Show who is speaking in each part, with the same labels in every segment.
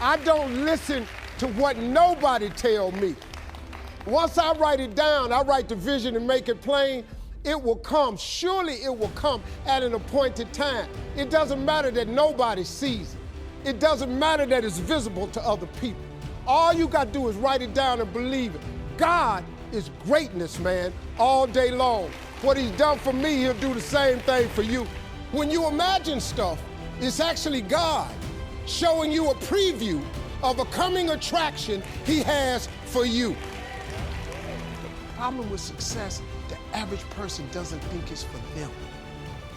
Speaker 1: I don't listen to what nobody tell me. Once I write it down, I write the vision and make it plain, it will come. Surely it will come at an appointed time. It doesn't matter that nobody sees it. It doesn't matter that it's visible to other people. All you got to do is write it down and believe it. God is greatness, man, all day long. What he's done for me, he'll do the same thing for you. When you imagine stuff, it's actually God showing you a preview of a coming attraction he has for you. The problem with success, the average person doesn't think it's for them.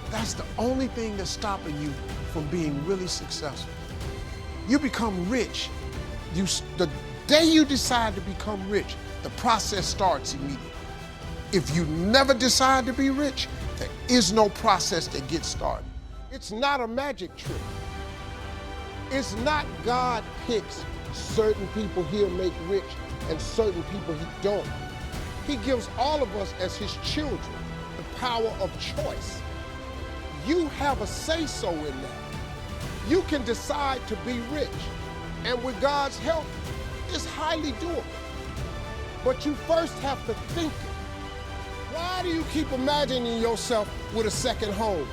Speaker 1: That's the only thing that's stopping you from being really successful. You become rich. The day you decide to become rich, the process starts immediately. If you never decide to be rich, there is no process that gets started. It's not a magic trick. It's not God picks certain people he'll make rich and certain people he don't. He gives all of us as his children the power of choice. You have a say-so in that. You can decide to be rich, and with God's help, it's highly doable. But you first have to think it. Why do you keep imagining yourself with a second home?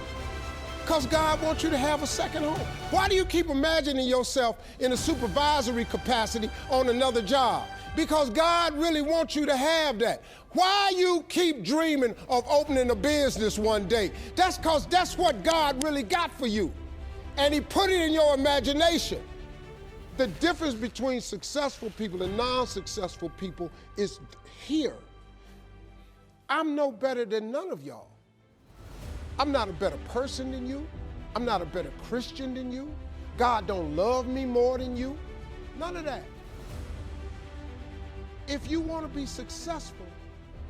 Speaker 1: Because God wants you to have a second home. Why do you keep imagining yourself in a supervisory capacity on another job? Because God really wants you to have that. Why you keep dreaming of opening a business one day? That's because that's what God really got for you. And he put it in your imagination. The difference between successful people and non-successful people is here. I'm no better than none of y'all. I'm not a better person than you. I'm not a better Christian than you. God don't love me more than you. None of that. If you want to be successful,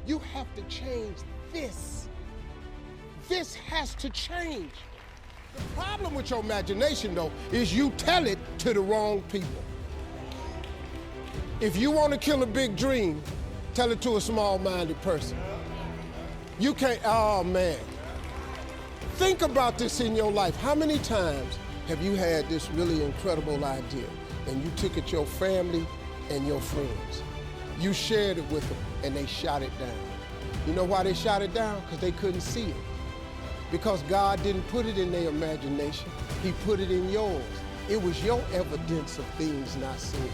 Speaker 1: you have to change this. This has to change. The problem with your imagination, though, is you tell it to the wrong people. If you want to kill a big dream, tell it to a small-minded person. You can't, oh man. Think about this in your life. How many times have you had this really incredible idea and you took it to your family and your friends? You shared it with them and they shot it down. You know why they shot it down? Because they couldn't see it. Because God didn't put it in their imagination. He put it in yours. It was your evidence of things not seen.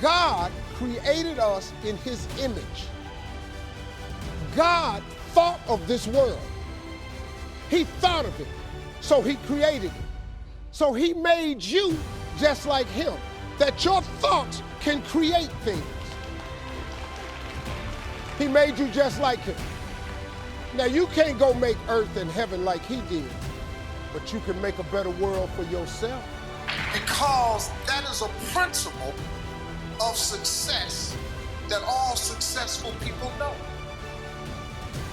Speaker 1: God created us in his image. God thought of this world. He thought of it, so he created it. So he made you just like him, that your thoughts can create things. He made you just like him. Now you can't go make earth and heaven like he did, but you can make a better world for yourself. Because that is a principle of success that all successful people know.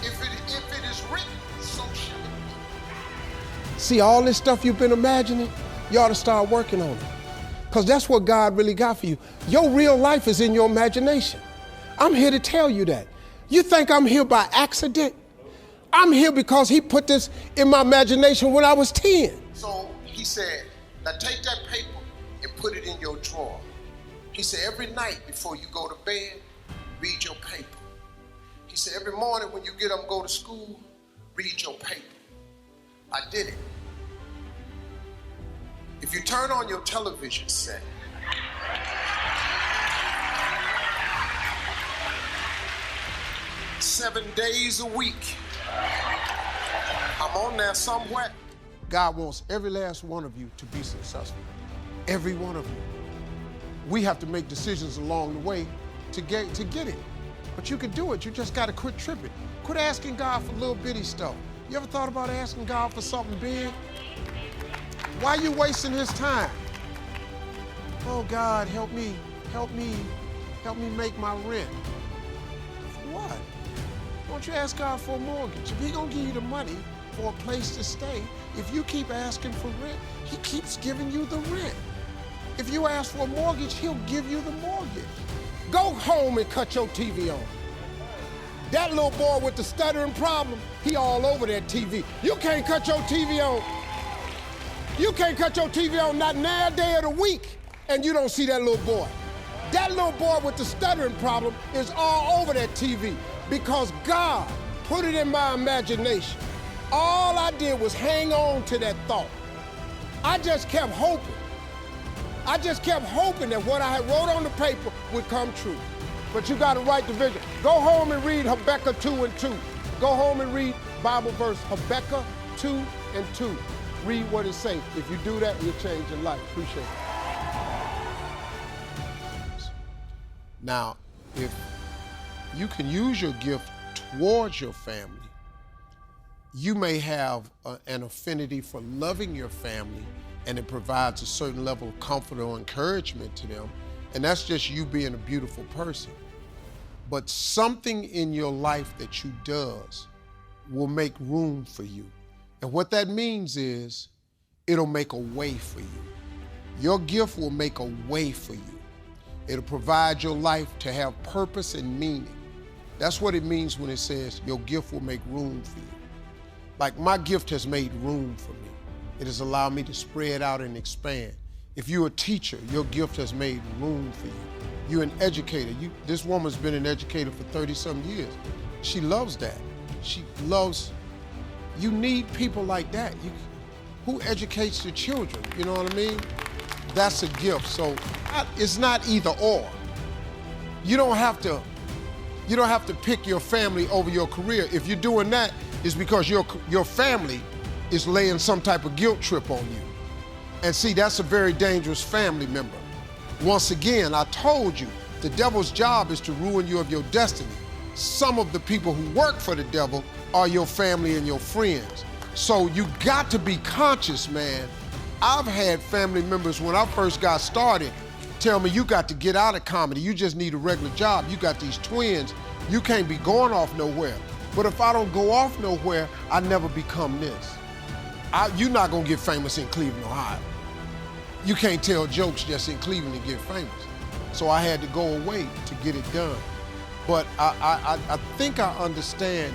Speaker 1: If it is written, so shall it be. See, all this stuff you've been imagining, you ought to start working on it. Because that's what God really got for you. Your real life is in your imagination. I'm here to tell you that. You think I'm here by accident? I'm here because he put this in my imagination when I was 10. So he said, now take that paper and put it in your drawer. He said, every night before you go to bed, read your paper. He said, every morning when you get up and go to school, read your paper. I did it. If you turn on your television set, seven days a week, I'm on there somewhere. God wants every last one of you to be successful. Every one of you. We have to make decisions along the way to get it. But you can do it. You just got to quit tripping. Quit asking God for little bitty stuff. You ever thought about asking God for something big? Why are you wasting his time? Oh, God, help me make my rent. For what? Won't you ask God for a mortgage? If he's going to give you the money for a place to stay, if you keep asking for rent, he keeps giving you the rent. If you ask for a mortgage, he'll give you the mortgage. Go home and cut your TV on. That little boy with the stuttering problem, he all over that TV. You can't cut your TV on. You can't cut your TV on not now day of the week. and you don't see that little boy. That little boy with the stuttering problem is all over that TV because God put it in my imagination. All I did was hang on to that thought. I just kept hoping. I just kept hoping that what I had wrote on the paper would come true. But you got to write the vision. Go home and read Habakkuk 2:2. Go home and read Bible verse Habakkuk 2:2. Read what it says. If you do that, you'll change your life. Appreciate it. Now, if you can use your gift towards your family, you may have an affinity for loving your family, and it provides a certain level of comfort or encouragement to them, and that's just you being a beautiful person. But something in your life that you does will make room for you. And what that means is it'll make a way for you. Your gift will make a way for you. It'll provide your life to have purpose and meaning. That's what it means when it says your gift will make room for you. Like my gift has made room for me. It has allowed me to spread out and expand. If you're a teacher, your gift has made room for you. You're an educator. This woman's been an educator for 30-some years. She loves that. She loves, you need people like that. Who educates the children, you know what I mean? That's a gift. So it's not either or. You don't have to pick your family over your career. If you're doing that, it's because your family is laying some type of guilt trip on you. And see, that's a very dangerous family member. Once again, I told you, the devil's job is to ruin you of your destiny. Some of the people who work for the devil are your family and your friends. So you got to be conscious, man. I've had family members when I first got started tell me, you got to get out of comedy. You just need a regular job. You got these twins. You can't be going off nowhere. But if I don't go off nowhere, I never become this. You're not gonna get famous in Cleveland, Ohio. You can't tell jokes just in Cleveland and get famous. So I had to go away to get it done. But I think I understand.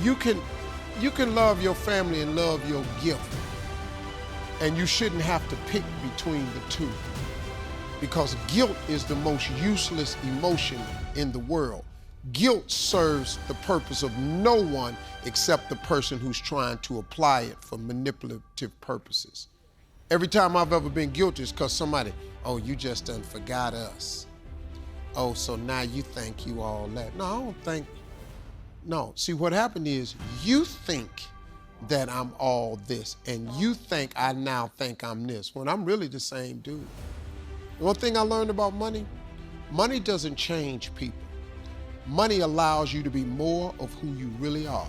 Speaker 1: You can love your family and love your gift. And you shouldn't have to pick between the two. Because guilt is the most useless emotion in the world. Guilt serves the purpose of no one except the person who's trying to apply it for manipulative purposes. Every time I've ever been guilty is because somebody, oh, you just done forgot us. Oh, so now you think you all that. No, I don't think, no. See, what happened is you think that I'm all this, and you think I now think I'm this, when I'm really the same dude. One thing I learned about money, money doesn't change people. Money allows you to be more of who you really are.